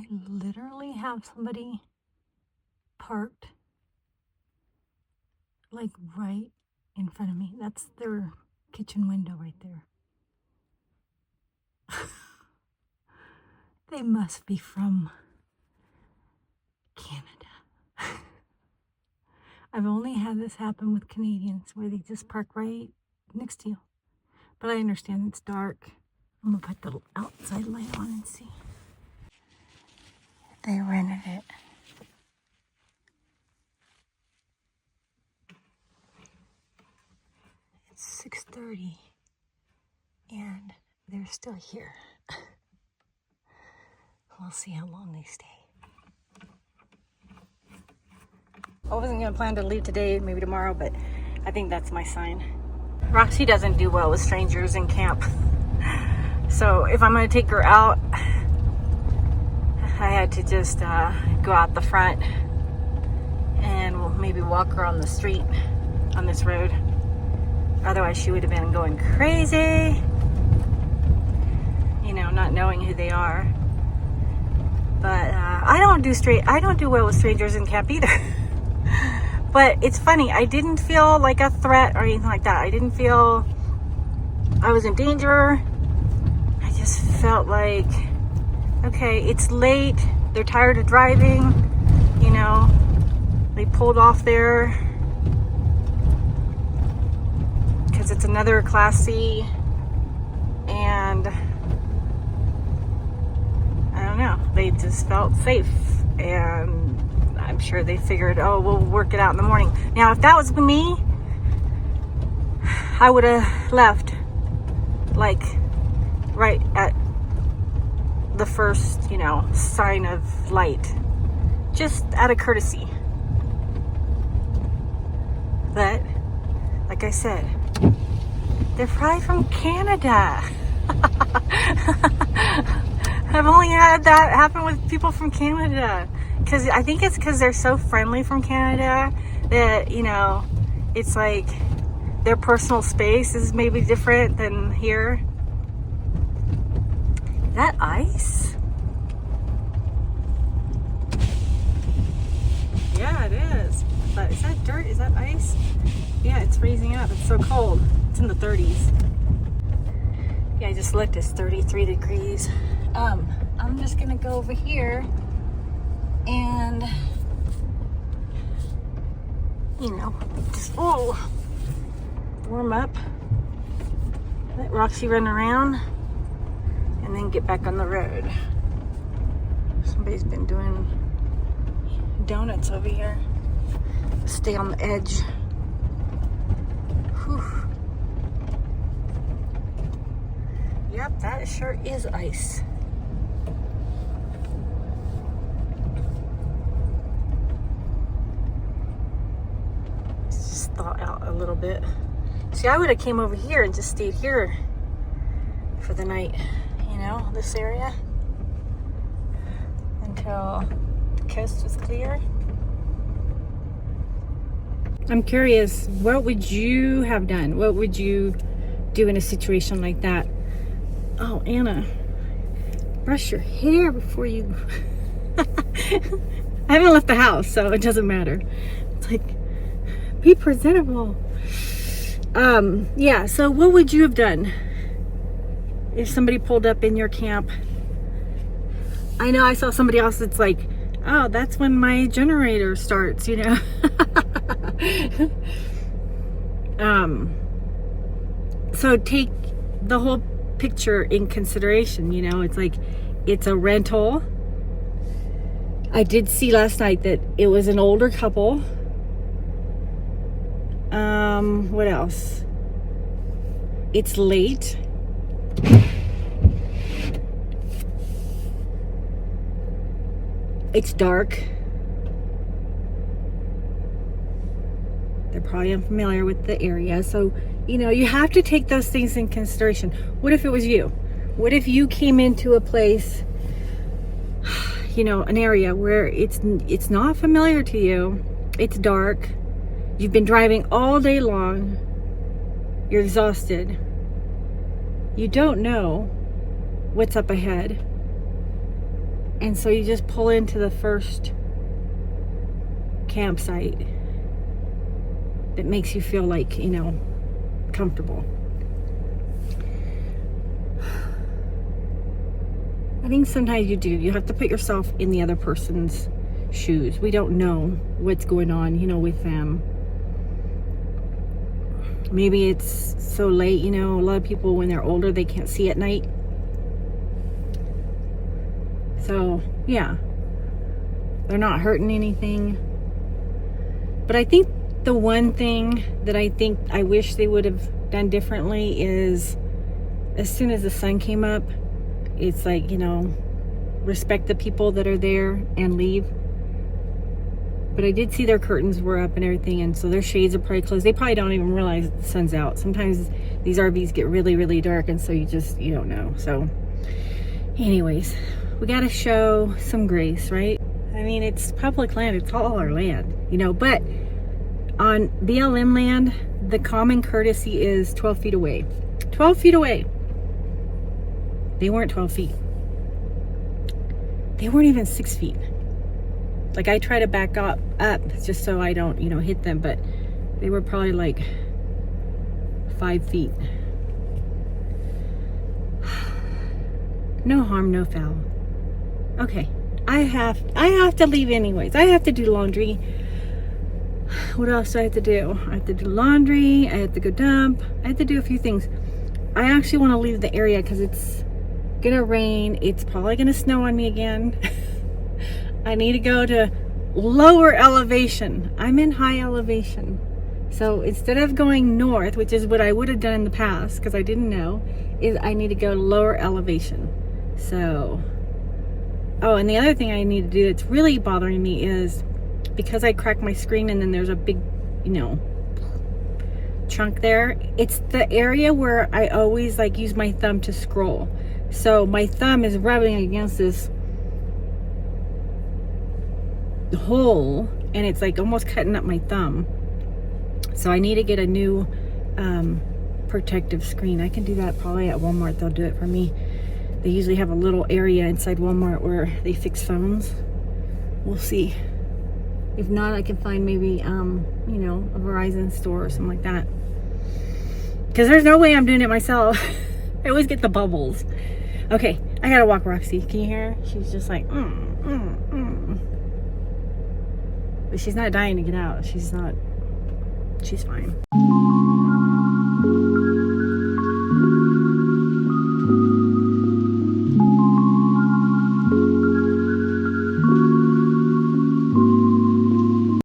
I literally have somebody parked like right in front of me. That's their kitchen window right there. They must be from Canada. I've only had this happen with Canadians where they just park right next to you. But I understand it's dark. I'm gonna put the outside light on and see. They rented it. It's 6:30 and they're still here. We'll see how long they stay. I wasn't gonna plan to leave today, maybe tomorrow, but I think that's my sign. Roxy doesn't do well with strangers in camp. So if I'm gonna take her out, I had to just go out the front and we'll maybe walk her on the street on this road. Otherwise she would have been going crazy, you know, not knowing who they are. But I don't do well with strangers in camp either. But it's funny, I didn't feel like a threat or anything like that. I didn't feel I was in danger. I just felt like, okay, it's late. They're tired of driving, you know. They pulled off there because it's another Class C, and I don't know, they just felt safe, and I'm sure they figured, oh, we'll work it out in the morning. Now, if that was me, I would have left like right at the first, you know, sign of light, just out of courtesy. But like I said, they're probably from Canada. I've only had that happen with people from Canada. Because I think it's because they're so friendly from Canada that, you know, it's like their personal space is maybe different than here. Is that ice? Yeah, it is. But is that dirt? Is that ice? Yeah, it's freezing up. It's so cold. It's in the 30s. Yeah, I just looked. It's 33 degrees. I'm just gonna go over here and, you know, just warm up, let Roxy run around, and then get back on the road. Somebody's been doing donuts over here. Stay on the edge. Whew. Yep, that sure is ice. Thaw out a little bit. See, I would have came over here and just stayed here for the night, you know, this area, until the coast was clear. I'm curious, what would you have done? What would you do in a situation like that? Oh, Anna, brush your hair before you... I haven't left the house, so it doesn't matter. It's like, be presentable. Yeah, so what would you have done if somebody pulled up in your camp? I know I saw somebody else that's like, oh, that's when my generator starts, you know. So take the whole picture in consideration, you know. It's like, it's a rental. I did see last night that it was an older couple. What else? It's late. It's dark. They're probably unfamiliar with the area. So, you know, you have to take those things in consideration. What if it was you? What if you came into a place, you know, an area where it's not familiar to you, it's dark, you've been driving all day long, you're exhausted, you don't know what's up ahead, And so you just pull into the first campsite that makes you feel like, you know, comfortable. I think sometimes you have to put yourself in the other person's shoes. We don't know what's going on, you know, with them. Maybe it's so late, you know, a lot of people when they're older, they can't see at night. So, yeah. They're not hurting anything. But I think the one thing that I wish they would have done differently is as soon as the sun came up, it's like, you know, respect the people that are there and leave. But I did see their curtains were up and everything, and so their shades are probably closed. They probably don't even realize the sun's out. Sometimes these RVs get really, really dark, and so you don't know. So anyways, we got to show some grace, right? I mean, it's public land. It's all our land, you know, but on BLM land, the common courtesy is 12 feet away. 12 feet away. They weren't 12 feet. They weren't even 6 feet. Like, I try to back up just so I don't, you know, hit them, but they were probably like 5 feet. No harm, no foul. Okay, I have to leave anyways. I have to do laundry. What else do I have to do? I have to do laundry. I have to go dump. I have to do a few things. I actually want to leave the area because it's gonna rain. It's probably gonna snow on me again. I need to go to lower elevation. I'm in high elevation. So instead of going north, which is what I would have done in the past because I didn't know, is I need to go lower elevation. So, oh, and the other thing I need to do that's really bothering me is because I cracked my screen and then there's a big, you know, chunk there. It's the area where I always like use my thumb to scroll. So my thumb is rubbing against this hole and it's like almost cutting up my thumb. So I need to get a new protective screen. I can do that probably at Walmart. They'll do it for me. They usually have a little area inside Walmart where they fix phones. We'll see. If not, I can find maybe you know, a Verizon store or something like that, because there's no way I'm doing it myself. I always get the bubbles. Okay, I gotta walk Roxy. Can you hear her? She's just like but she's not dying to get out. She's fine.